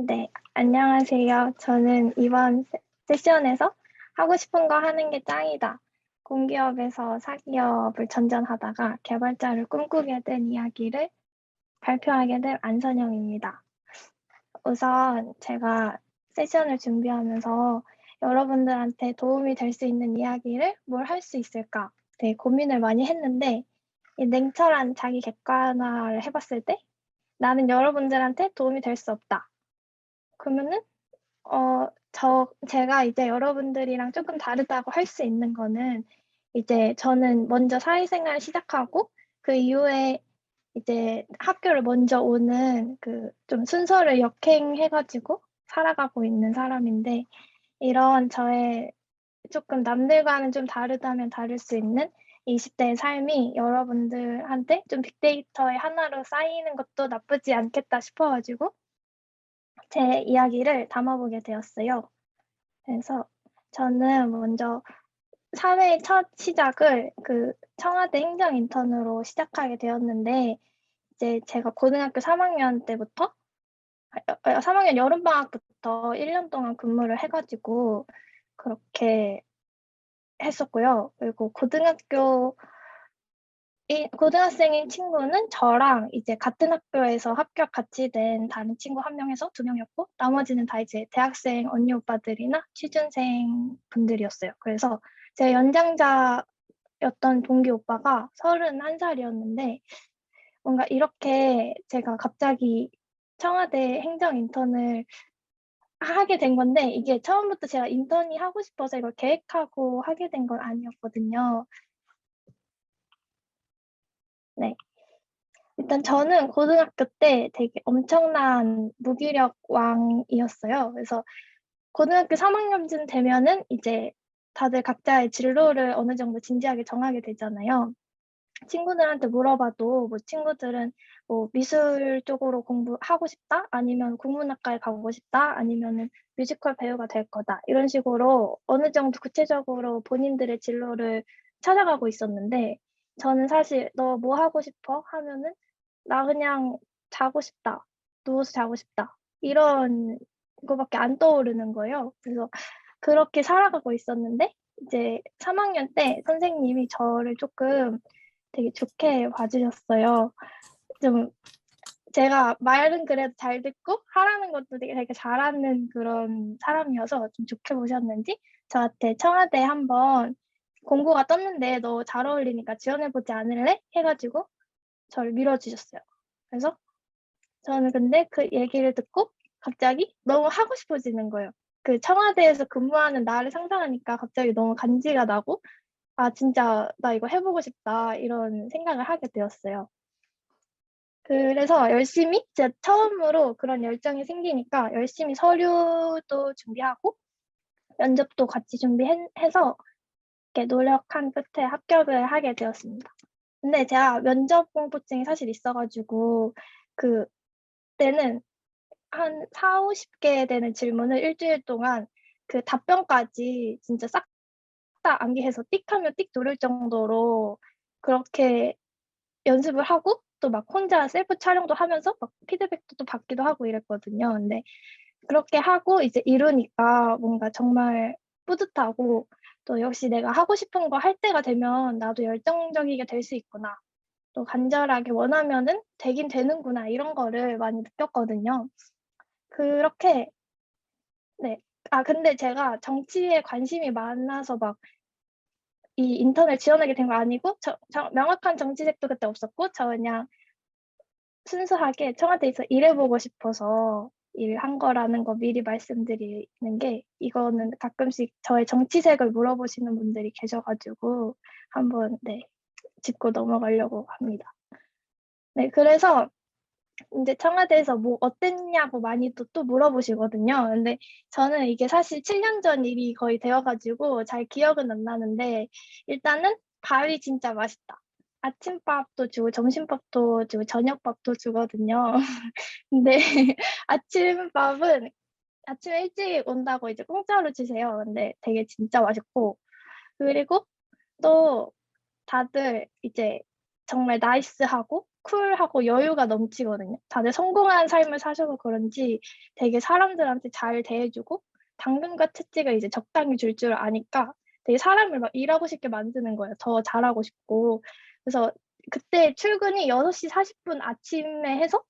네, 안녕하세요. 저는 이번 세션에서 하고 싶은 거 하는 게 짱이다. 공기업에서 사기업을 전전하다가 개발자를 꿈꾸게 된 이야기를 발표하게 된 안선영입니다. 우선 제가 세션을 준비하면서 여러분들한테 도움이 될 수 있는 이야기를 뭘 할 수 있을까 되게 고민을 많이 했는데 이 냉철한 자기 객관화를 해봤을 때 나는 여러분들한테 도움이 될 수 없다. 그러면은 제가 이제 여러분들이랑 조금 다르다고 할 수 있는 거는 이제 저는 먼저 사회생활을 시작하고 그 이후에 이제 학교를 먼저 오는 그 좀 순서를 역행해 가지고 살아가고 있는 사람인데 이런 저의 조금 남들과는 좀 다르다면 다를 수 있는 20 대의 삶이 여러분들한테 좀 빅데이터의 하나로 쌓이는 것도 나쁘지 않겠다 싶어 가지고 제 이야기를 담아 보게 되었어요. 그래서 저는 먼저 사회의 첫 시작을 그 청와대 행정 인턴으로 시작하게 되었는데 이제 제가 고등학교 3 학년 때부터 3 학년 여름방학부터 1년 동안 근무를 해 가지고 그렇게 했었고요. 그리고 고등학생인 친구는 저랑 이제 같은 학교에서 합격 같이 된 다른 친구 1 명에서 2 명이었고 나머지는 다 이제 대학생 언니 오빠들이나 취준생 분들이었어요. 그래서 제 연장자였던 동기 오빠가 31 살이었는데 뭔가 이렇게 제가 갑자기 청와대 행정 인턴을 하게 된 건데 이게 처음부터 제가 인턴이 하고 싶어서 이걸 계획하고 하게 된 건 아니었거든요. 네. 일단 저는 고등학교 때 되게 엄청난 무기력 왕이었어요. 그래서 고등학교 3 학년쯤 되면은 이제 다들 각자의 진로를 어느 정도 진지하게 정하게 되잖아요. 친구들한테 물어봐도 뭐 친구들은 뭐 "미술 쪽으로 공부하고 싶다." 아니면 "국문학과에 가고 싶다." 아니면은 "뮤지컬 배우가 될 거다." 이런 식으로 어느 정도 구체적으로 본인들의 진로를 찾아가고 있었는데 저는 사실 "너 뭐 하고 싶어?" 하면은 "나 그냥 자고 싶다. 누워서 자고 싶다." 이런 거밖에 안 떠오르는 거예요. 그래서 그렇게 살아가고 있었는데 이제 3 학년 때 선생님이 저를 쪼끔 되게 좋게 봐 주셨어요. 좀 제가 말은 그래도 잘 듣고 하라는 것도 되게 잘하는 그런 사람이어서 좀 좋게 보셨는지 저한테 "청와대에 한번 공고가 떴는데 너 잘 어울리니까 지원해 보지 않을래?" 해 가지고 저를 밀어 주셨어요. 그래서 저는 근데 그 얘기를 듣고 갑자기 너무 하고 싶어지는 거예요. 그 청와대에서 근무하는 나를 상상하니까 갑자기 너무 간지가 나고 '아 진짜 나 이거 해 보고 싶다.' 이런 생각을 하게 되었어요. 그래서 열심히 제가 처음으로 그런 열정이 생기니까 열심히 서류도 준비하고 면접도 같이 해서 이렇게 노력한 끝에 합격을 하게 되었습니다. 근데 제가 면접 공포증이 사실 있어 가지고 그때는 한 40-50개 되는 질문을 1 주일 동안 그 답변까지 진짜 싹 다 암기해서 띡 하면 띡 누를 정도로 그렇게 연습을 하고 또 막 혼자 셀프 촬영도 하면서 막 피드백도 또 받기도 하고 이랬거든요. 근데 그렇게 하고 이제 이루니까 뭔가 정말 뿌듯하고 또 '역시 내가 하고 싶은 거 할 때가 되면 나도 열정적이게 될 수 있구나. 또 간절하게 원하면은 되긴 되는구나.' 이런 거를 많이 느꼈거든요. 그렇게 네. 근데 제가 정치에 관심이 많아서 막 이 인턴을 지원하게 된 거 아니고 명확한 정치색도 그때 없었고 저 그냥 순수하게 청와대에서 일해 보고 싶어서 일한 거라는 거 미리 말씀드리는 게 이거는 가끔씩 저의 정치색을 물어보시는 분들이 계셔 가지고 한번 네 짚고 넘어가려고 합니다. 네 그래서 인제 청와대에서 뭐 어땠냐고 많이 또 물어보시거든요. 근데 저는 이게 사실 7년 전 일이 거의 되어 가지고 잘 기억은 안 나는데 일단은 밥이 진짜 맛있다. 아침밥도 주고 점심밥도 주고 저녁밥도 주거든요. 근데 아침밥은 아침에 일찍 온다고 이제 공짜로 주세요. 근데 되게 진짜 맛있고 그리고 또 다들 이제 정말 나이스하고 쿨하고 여유가 넘치거든요. 다들 성공한 삶을 사셔서 그런지 되게 사람들한테 잘 대해주고 당근과 채찍을 이제 적당히 줄 줄 아니까 되게 사람을 막 일하고 싶게 만드는 거예요. 더 잘하고 싶고. 그래서 그때 출근이 6시 40분 아침에 해서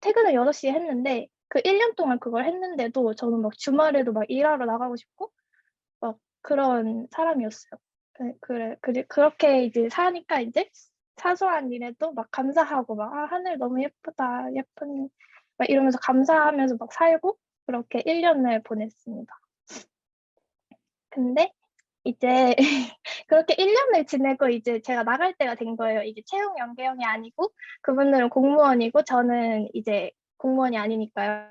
퇴근을 6시에 했는데 그 1년 동안 그걸 했는데도 저는 막 주말에도 막 일하러 나가고 싶고 막 그런 사람이었어요. 그렇게 이제 사니까 이제 사소한 일에도 막 감사하고 막, 아, 하늘 너무 예쁘다, 예쁜, 막 이러면서 감사하면서 막 살고 그렇게 1년을 보냈습니다. 근데 이제 그렇게 1년을 지내고 이제 제가 나갈 때가 된 거예요. 이게 채용 연계형이 아니고 그분들은 공무원이고 저는 이제 공무원이 아니니까요.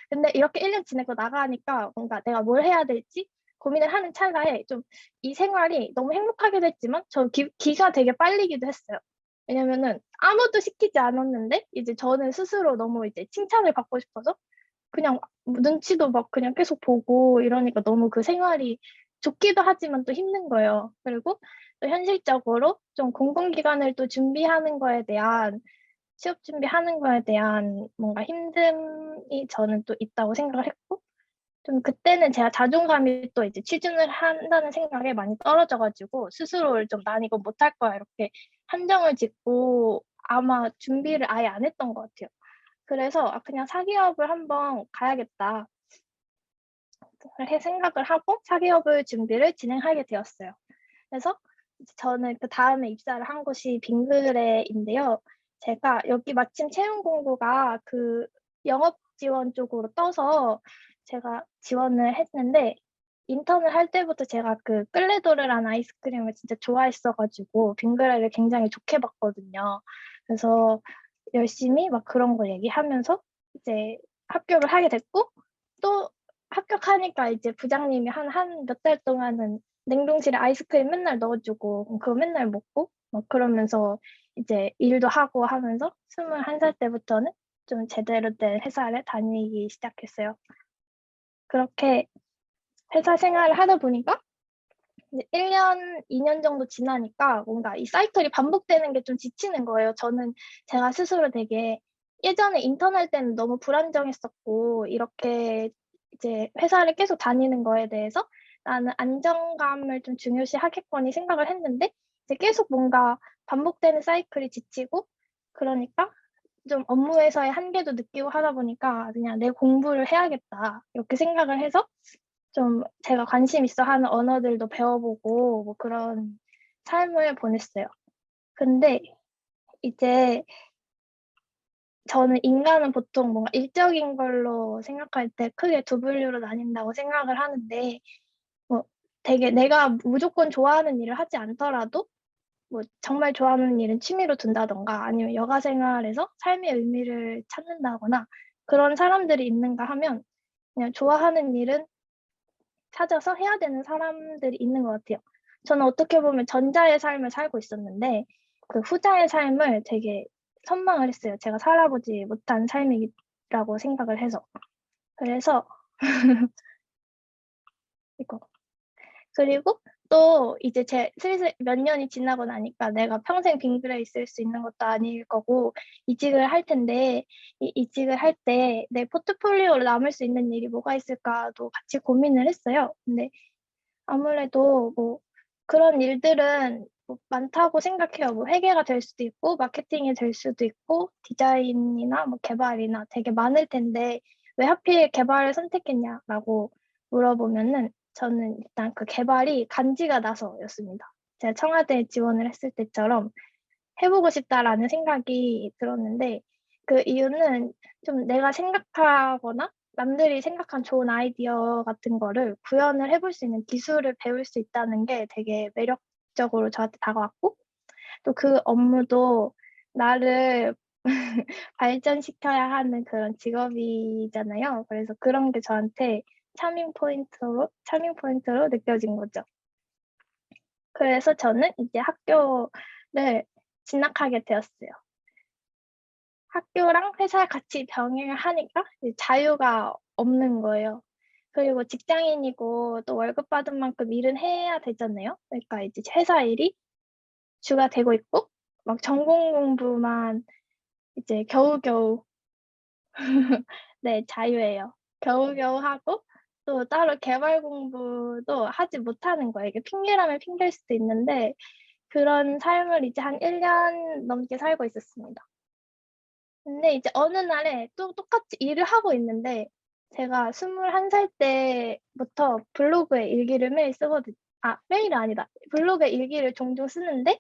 근데 이렇게 1년 지내고 나가니까 뭔가 내가 뭘 해야 될지 고민을 하는 찰나에 좀 이 생활이 너무 행복하기도 했지만 저 기가 되게 빨리기도 했어요. 왜냐면은 아무도 시키지 않았는데 이제 저는 스스로 너무 이제 칭찬을 받고 싶어서 그냥 눈치도 막 그냥 계속 보고 이러니까 너무 그 생활이 좋기도 하지만 또 힘든 거예요. 그리고 또 현실적으로 좀 공공기관을 또 준비하는 거에 대한 취업 준비하는 거에 대한 뭔가 힘듦이 저는 또 있다고 생각을 했고, 좀 그때는 제가 자존감이 또 이제 취준을 한다는 생각에 많이 떨어져가지고 스스로를 좀 난 이거 못할 거야 이렇게 한정을 짓고 아마 준비를 아예 안 했던 것 같아요. 그래서 아, 그냥 사기업을 한번 가야겠다. 그렇게 생각을 하고 사기업을 준비를 진행하게 되었어요. 그래서 저는 그 다음에 입사를 한 곳이 빙그레인데요. 제가 여기 마침 채용 공고가 그 영업 지원 쪽으로 떠서 제가 지원을 했는데 인턴을 할 때부터 제가 그 끌레도르라는 아이스크림을 진짜 좋아했어가지고 빙그레를 굉장히 좋게 봤거든요. 그래서 열심히 막 그런 거 얘기하면서 이제 합격을 하게 됐고 또 합격하니까 이제 부장님이 한 몇 달 동안은 냉동실에 아이스크림 맨날 넣어주고 그거 맨날 먹고 막 그러면서 이제 일도 하고 하면서 21살 때부터는 좀 제대로 된 회사를 다니기 시작했어요. 그렇게 회사 생활을 하다 보니까 이제 1년, 2년 정도 지나니까 뭔가 이 사이클이 반복되는 게 좀 지치는 거예요. 저는 제가 스스로 되게 예전에 인턴 할 때는 너무 불안정했었고 이렇게 이제 회사를 계속 다니는 거에 대해서 나는 안정감을 좀 중요시 하겠거니 생각을 했는데 이제 계속 뭔가 반복되는 사이클이 지치고 그러니까 좀 업무에서의 한계도 느끼고 하다 보니까 그냥 내 공부를 해야겠다 이렇게 생각을 해서 좀 제가 관심 있어 하는 언어들도 배워보고 뭐 그런 삶을 보냈어요. 근데 이제 저는 인간은 보통 뭔가 일적인 걸로 생각할 때 크게 두 분류로 나뉜다고 생각을 하는데 뭐 되게 내가 무조건 좋아하는 일을 하지 않더라도 뭐 정말 좋아하는 일은 취미로 둔다던가 아니면 여가 생활에서 삶의 의미를 찾는다거나 그런 사람들이 있는가 하면 그냥 좋아하는 일은 찾아서 해야 되는 사람들이 있는 것 같아요. 저는 어떻게 보면 전자의 삶을 살고 있었는데 그 후자의 삶을 되게 선망을 했어요. 제가 살아보지 못한 삶이라고 생각을 해서. 그래서 이거. 그리고 또 이제 제 슬슬 몇 년이 지나고 나니까 내가 평생 빙그레 있을 수 있는 것도 아닐 거고 이직을 할 텐데 이직을 할 때 내 포트폴리오로 남을 수 있는 일이 뭐가 있을까도 같이 고민을 했어요. 근데 아무래도 뭐 그런 일들은 뭐 많다고 생각해요. 뭐 회계가 될 수도 있고, 마케팅이 될 수도 있고, 디자인이나 뭐 개발이나 되게 많을 텐데, 왜 하필 개발을 선택했냐라고 물어보면은 저는 일단 그 개발이 간지가 나서였습니다. 제가 청와대에 지원을 했을 때처럼 해보고 싶다라는 생각이 들었는데, 그 이유는 좀 내가 생각하거나 남들이 생각한 좋은 아이디어 같은 거를 구현을 해볼 수 있는 기술을 배울 수 있다는 게 되게 매력적으로 저한테 다가왔고, 또 그 업무도 나를 발전시켜야 하는 그런 직업이잖아요. 그래서 그런 게 저한테 차밍 포인트로 느껴진 거죠. 그래서 저는 이제 학교를 진학하게 되었어요. 학교랑 회사 같이 병행을 하니까 이제 자유가 없는 거예요. 그리고 직장인이고 또 월급 받은 만큼 일은 해야 되잖아요. 그러니까 이제 회사 일이 주가 되고 있고 막 전공 공부만 이제 겨우겨우 네, 자유예요. 겨우겨우 하고 또 따로 개발 공부도 하지 못하는 거예요. 이게 핑계라면 핑계일 수도 있는데 그런 삶을 이제 한 1년 넘게 살고 있었습니다. 근데 이제 어느 날에 또 똑같이 일을 하고 있는데 제가 21살 때부터 블로그에 일기를 매일 쓰거든요. 아, 매일은 아니다. 블로그에 일기를 종종 쓰는데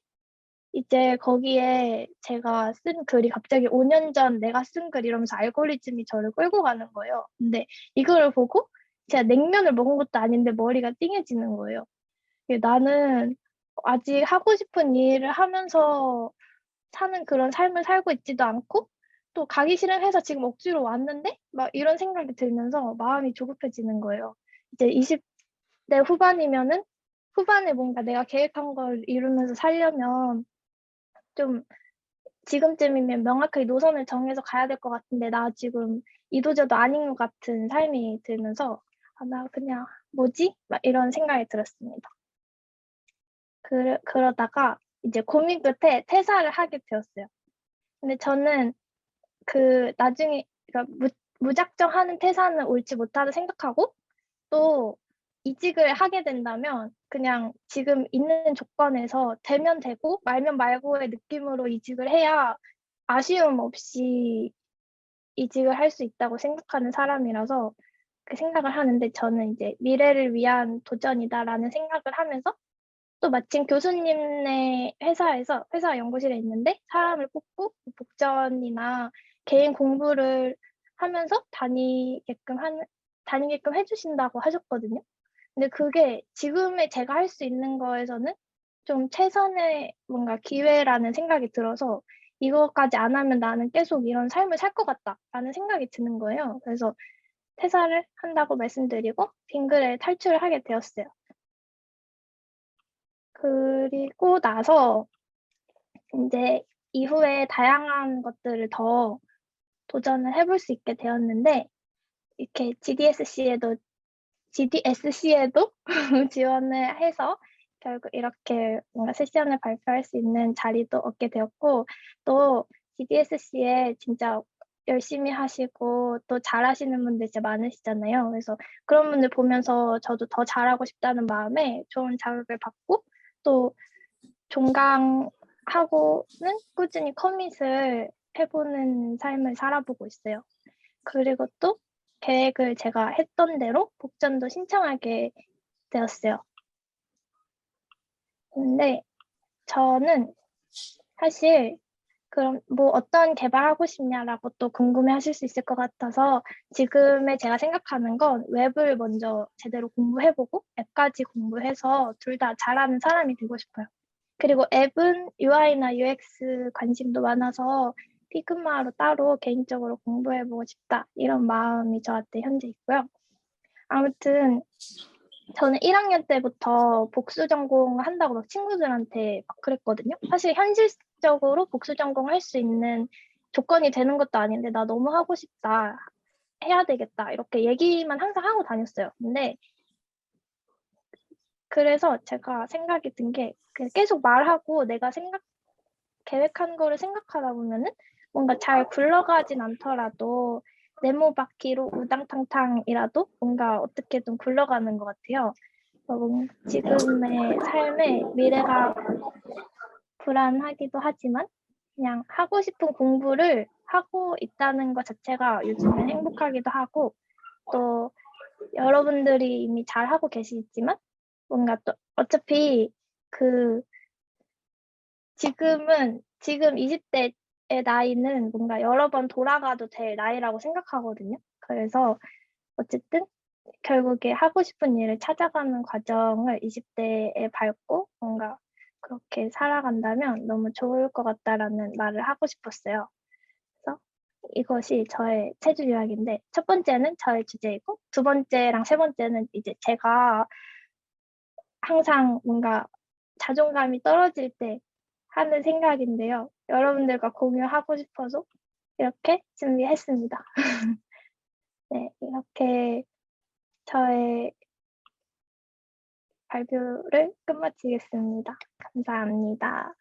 이제 거기에 제가 쓴 글이 갑자기 5년 전 내가 쓴 글 이러면서 알고리즘이 저를 끌고 가는 거예요. 근데 이거를 보고 제가 냉면을 먹은 것도 아닌데 머리가 띵해지는 거예요. 이게 나는 아직 하고 싶은 일을 하면서 사는 그런 삶을 살고 있지도 않고 또 가기 싫은 회사 지금 억지로 왔는데 막 이런 생각이 들면서 마음이 조급해지는 거예요. 이제 20대 후반이면은 후반에 뭔가 내가 계획한 걸 이루면서 살려면 좀 지금쯤이면 명확하게 노선을 정해서 가야 될 것 같은데 나 지금 이도저도 아닌 것 같은 삶이 들면서 아, 나 그냥 뭐지? 막 이런 생각이 들었습니다. 그러다가 이제 고민 끝에 퇴사를 하게 되었어요. 근데 저는 그 나중에 그러니까 무작정 하는 퇴사는 옳지 못하다 생각하고 또 이직을 하게 된다면 그냥 지금 있는 조건에서 되면 되고 말면 말고의 느낌으로 이직을 해야 아쉬움 없이 이직을 할 수 있다고 생각하는 사람이라서 그 생각을 하는데 저는 이제 미래를 위한 도전이다라는 생각을 하면서 또 마침 교수님네 회사에서 회사 연구실에 있는데 사람을 뽑고 복전이나 개인 공부를 하면서 다니게끔 해주신다고 하셨거든요. 근데 그게 지금의 제가 할 수 있는 거에서는 좀 최선의 뭔가 기회라는 생각이 들어서 이거까지 안 하면 나는 계속 이런 삶을 살 것 같다라는 생각이 드는 거예요. 그래서 퇴사를 한다고 말씀드리고 빙글에 탈출을 하게 되었어요. 그리고 나서 이제 이후에 다양한 것들을 더 도전을 해볼 수 있게 되었는데 이렇게 GDSC에도 지원을 해서 결국 이렇게 뭔가 세션을 발표할 수 있는 자리도 얻게 되었고 또 GDSC에 진짜 열심히 하시고 또 잘하시는 분들 진짜 많으시잖아요. 그래서 그런 분들 보면서 저도 더 잘하고 싶다는 마음에 좋은 자극을 받고 또 종강하고는 꾸준히 커밋을 해보는 삶을 살아보고 있어요. 그리고 또 계획을 제가 했던 대로 복전도 신청하게 되었어요. 근데 저는 사실 그럼 뭐 어떤 개발하고 싶냐라고 또 궁금해 하실 수 있을 것 같아서 지금의 제가 생각하는 건 웹을 먼저 제대로 공부해보고 앱까지 공부해서 둘 다 잘하는 사람이 되고 싶어요. 그리고 앱은 UI나 UX 관심도 많아서 피그마로 따로 개인적으로 공부해보고 싶다. 이런 마음이 저한테 현재 있고요. 아무튼 저는 1학년 때부터 복수 전공을 한다고 막 친구들한테 막 그랬거든요. 사실 현실적으로 복수 전공을 할 수 있는 조건이 되는 것도 아닌데 나 너무 하고 싶다. 해야 되겠다. 이렇게 얘기만 항상 하고 다녔어요. 근데 그래서 제가 생각이 든 게 계속 말하고 내가 계획한 거를 생각하다 보면은 뭔가 잘 굴러가진 않더라도 네모바퀴로 우당탕탕이라도 뭔가 어떻게든 굴러가는 것 같아요. 지금의 삶에 미래가 불안하기도 하지만 그냥 하고 싶은 공부를 하고 있다는 것 자체가 요즘은 행복하기도 하고 또 여러분들이 이미 잘하고 계시지만 뭔가 또 어차피 그 지금 20대의 나이는 뭔가 여러 번 돌아가도 될 나이라고 생각하거든요. 그래서 어쨌든 결국에 하고 싶은 일을 찾아가는 과정을 20대에 밟고 뭔가 그렇게 살아간다면 너무 좋을 것 같다라는 말을 하고 싶었어요. 그래서 이것이 저의 세 줄 요약인데 첫 번째는 저의 주제이고 두 번째랑 세 번째는 이제 제가 항상 뭔가 자존감이 떨어질 때 하는 생각인데요. 여러분들과 공유하고 싶어서 이렇게 준비했습니다. 네, 이렇게 저의 발표를 끝마치겠습니다. 감사합니다.